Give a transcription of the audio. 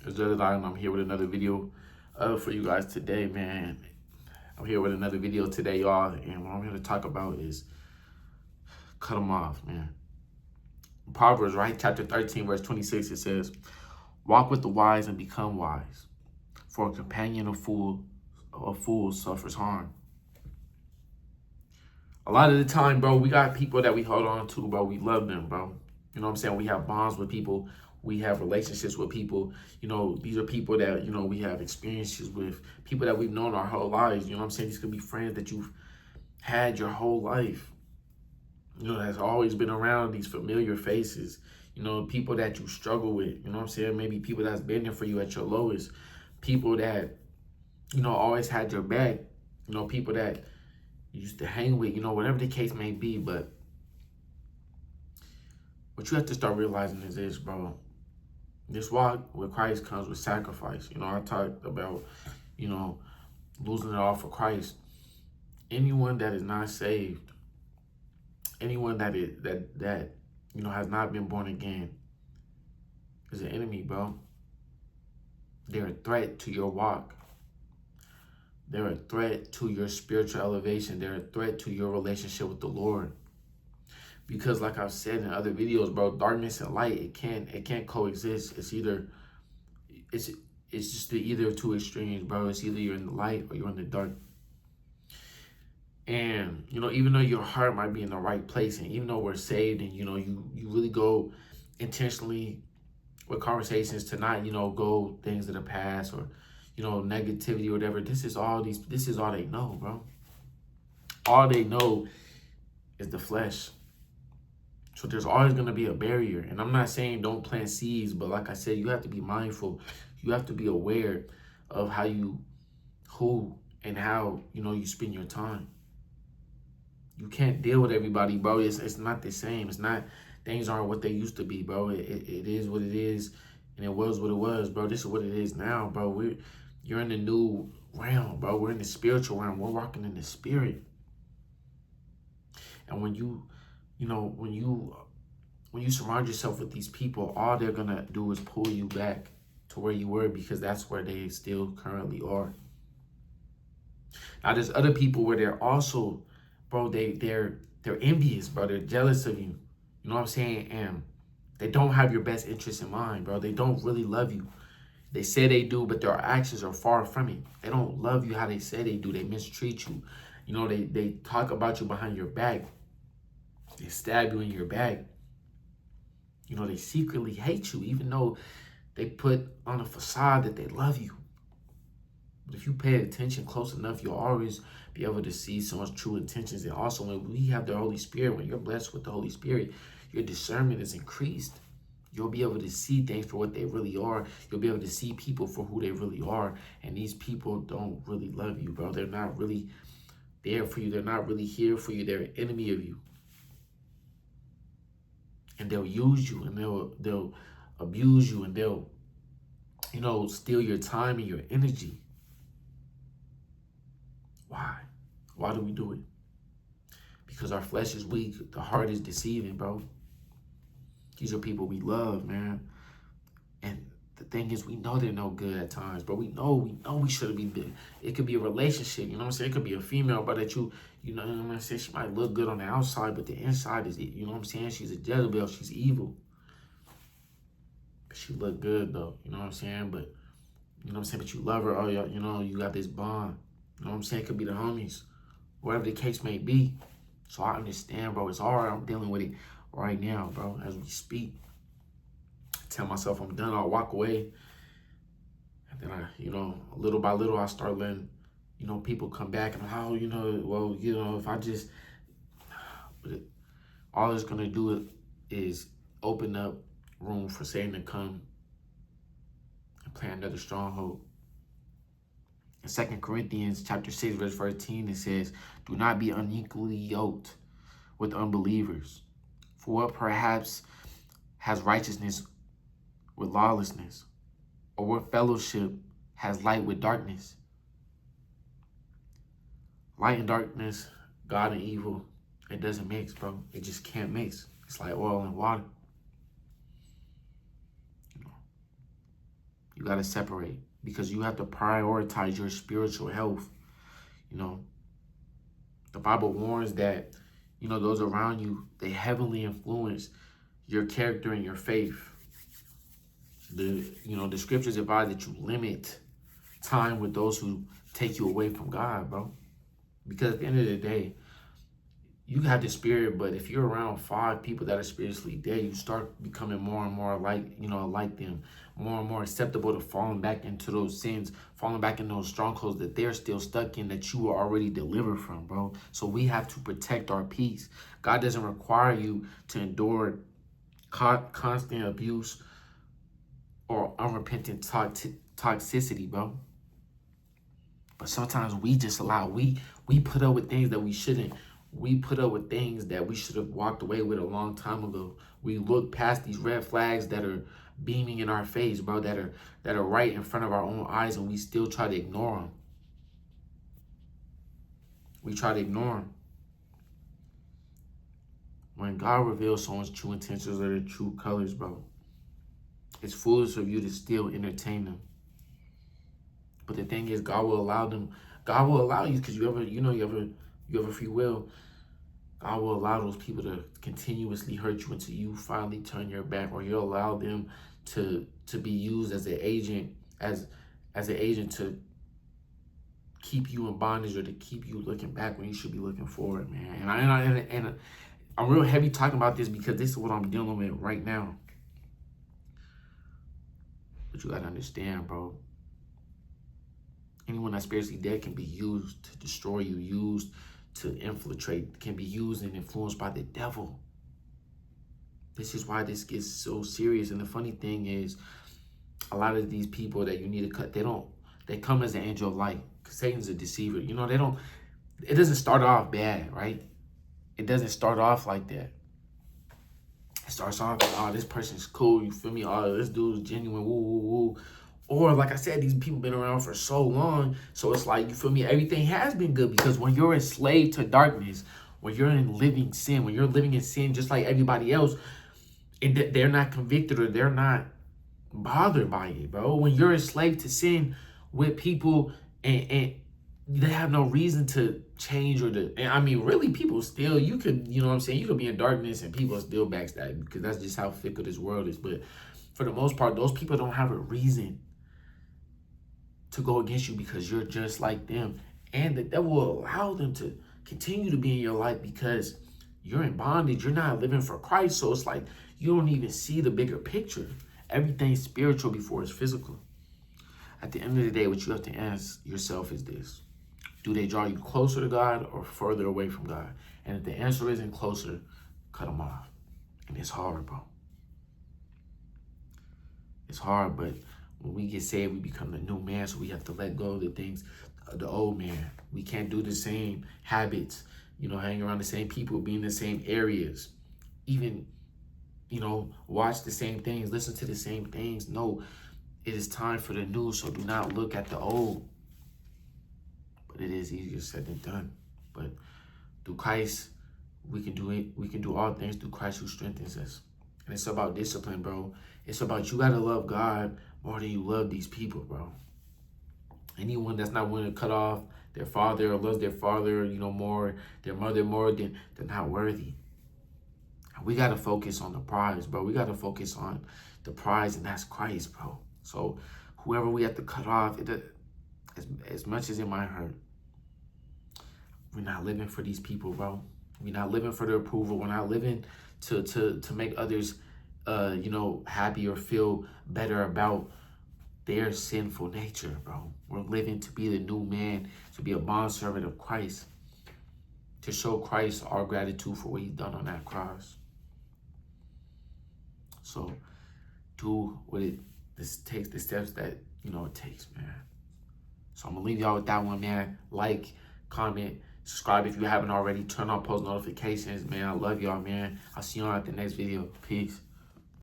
It's Jedediah, and I'm here with another video for you guys today, man. I'm here with another video today, y'all, and what I'm here to talk about is cut them off, man. Proverbs, right? Chapter 13, verse 26, it says, walk with the wise and become wise, for a companion of fools suffers harm. A lot of the time, bro, we got people that we hold on to, bro. We love them, bro. You know what I'm saying? We have bonds with people. We have relationships with people. You know, these are people that, we have experiences with, people that we've known our whole lives. You know what I'm saying? These could be friends that you've had your whole life. That's always been around, these familiar faces. People that you struggle with. You know what I'm saying? Maybe people that's been there for you at your lowest. People that, always had your back. People that you used to hang with, whatever the case may be. But what you have to start realizing is this, bro. This walk with Christ comes with sacrifice. I talked about, losing it all for Christ. Anyone that is not saved, anyone that has not been born again is an enemy, bro. They're a threat to your walk. They're a threat to your spiritual elevation. They're a threat to your relationship with the Lord. Because like I've said in other videos, bro, darkness and light, it can't coexist. It's just the either of two extremes, bro. It's either you're in the light or you're in the dark. And, even though your heart might be in the right place, and even though we're saved, and, you really go intentionally with conversations to not, go things of the past or, negativity or whatever. This is all they know, bro. All they know is the flesh. So there's always going to be a barrier. And I'm not saying don't plant seeds, but like I said, you have to be mindful. You have to be aware of who and how, you spend your time. You can't deal with everybody, bro. It's not the same. It's not, things aren't what they used to be, bro. It is what it is, and it was what it was, bro. This is what it is now, bro. You're in the new realm, bro. We're in the spiritual realm. We're walking in the spirit. And when you surround yourself with these people, all they're gonna do is pull you back to where you were, because that's where they still currently are. Now there's other people where they're also, bro, they're envious, bro. They're jealous of you. You know what I'm saying? And they don't have your best interest in mind, bro. They don't really love you. They say they do, but their actions are far from it. They don't love you how they say they do. They mistreat you. They talk about you behind your back. They stab you in your back. They secretly hate you, even though they put on a facade that they love you. But if you pay attention close enough, you'll always be able to see someone's true intentions. And also, when we have the Holy Spirit, when you're blessed with the Holy Spirit, your discernment is increased. You'll be able to see things for what they really are. You'll be able to see people for who they really are. And these people don't really love you, bro. They're not really there for you. They're not really here for you. They're an enemy of you. And they'll use you, and they'll abuse you, and they'll, steal your time and your energy. Why? Why do we do it? Because our flesh is weak. The heart is deceiving, bro. These are people we love, man. And the thing is, we know they're no good at times, but we know we shouldn't be good. It could be a relationship, you know what I'm saying? It could be a female, but that you know what I'm saying? She might look good on the outside, but the inside is, you know what I'm saying? She's a Jezebel. She's evil. But she look good, though. You know what I'm saying? But, you know what I'm saying? But you love her. Oh, you got this bond. You know what I'm saying? It could be the homies. Whatever the case may be. So I understand, bro. It's hard. I'm dealing with it right now, bro, as we speak. I tell myself I'm done. I'll walk away. And then little by little, I start letting, people come back. And if I just, but all it's going to do is open up room for Satan to come and plant another stronghold. In 2 Corinthians chapter 6, verse 13, it says, do not be unequally yoked with unbelievers. For what perhaps has righteousness with lawlessness? Or what fellowship has light with darkness? Light and darkness, God and evil, it doesn't mix, bro. It just can't mix. It's like oil and water. You got to separate because you have to prioritize your spiritual health. You know, the Bible warns that, you know, those around you, they heavily influence your character and your faith. The scriptures advise that you limit time with those who take you away from God, bro. Because at the end of the day, you have the spirit, but if you're around 5 people that are spiritually dead, you start becoming more and more like them, more and more acceptable to falling back into those sins, falling back in those strongholds that they're still stuck in, that you were already delivered from, bro. So we have to protect our peace. God doesn't require you to endure constant abuse or unrepentant toxicity, bro. But sometimes we just we put up with things that we shouldn't. We put up with things that we should have walked away with a long time ago. We look past these red flags that are beaming in our face, bro, that are right in front of our own eyes, and we still try to ignore them. We try to ignore them. When God reveals someone's true intentions or their true colors, bro, it's foolish of you to still entertain them. But the thing is, God will allow them. God will allow you, because you have free will. God will allow those people to continuously hurt you until you finally turn your back, or you'll allow them to be used as an agent, as an agent to keep you in bondage or to keep you looking back when you should be looking forward, man. And I'm real heavy talking about this because this is what I'm dealing with right now. But you gotta understand, bro. Anyone that's spiritually dead can be used to destroy you, used to infiltrate, can be used and influenced by the devil. This is why this gets so serious. And the funny thing is, a lot of these people that you need to cut, they come as an angel of light. Because Satan's a deceiver. You know, it doesn't start off bad, right? It doesn't start off like that. It starts off, oh, this person's cool, you feel me? Oh, this dude's genuine, woo, woo, woo. Or, like I said, these people been around for so long, so it's like, you feel me, everything has been good, because when you're enslaved to darkness, when you're in living sin, when you're living in sin just like everybody else, they're not convicted or they're not bothered by it, bro. When you're enslaved to sin with people and they have no reason to change really, people still, you could, you know what I'm saying, you could be in darkness and people still backstab, because that's just how fickle this world is. But for the most part, those people don't have a reason to go against you, because you're just like them. And the devil will allow them to continue to be in your life because you're in bondage. You're not living for Christ. So it's like you don't even see the bigger picture. Everything's spiritual before it's physical. At the end of the day, what you have to ask yourself is this: do they draw you closer to God or further away from God? And if the answer isn't closer, cut them off. And it's hard, bro. It's hard, but when we get saved, we become the new man, so we have to let go of the things of the old man. We can't do the same habits, hang around the same people, be in the same areas, even, watch the same things, listen to the same things. No, it is time for the new, so do not look at the old. But it is easier said than done. But through Christ, we can do it. We can do all things through Christ who strengthens us. And it's about discipline, bro. It's about, you got to love God more than you love these people, bro. Anyone that's not willing to cut off their father or loves their father, more, their mother more, they're not worthy. We got to focus on the prize, bro. We got to focus on the prize, and that's Christ, bro. So whoever we have to cut off, as much as it might hurt, we're not living for these people, bro. We're not living for their approval. We're not living to make others, happy or feel better about their sinful nature, bro. We're living to be the new man, to be a bondservant of Christ, to show Christ our gratitude for what he's done on that cross. So do what this takes, the steps that, it takes, man. So I'm going to leave y'all with that one, man. Like, comment, subscribe if you haven't already. Turn on post notifications, man. I love y'all, man. I'll see y'all at the next video. Peace.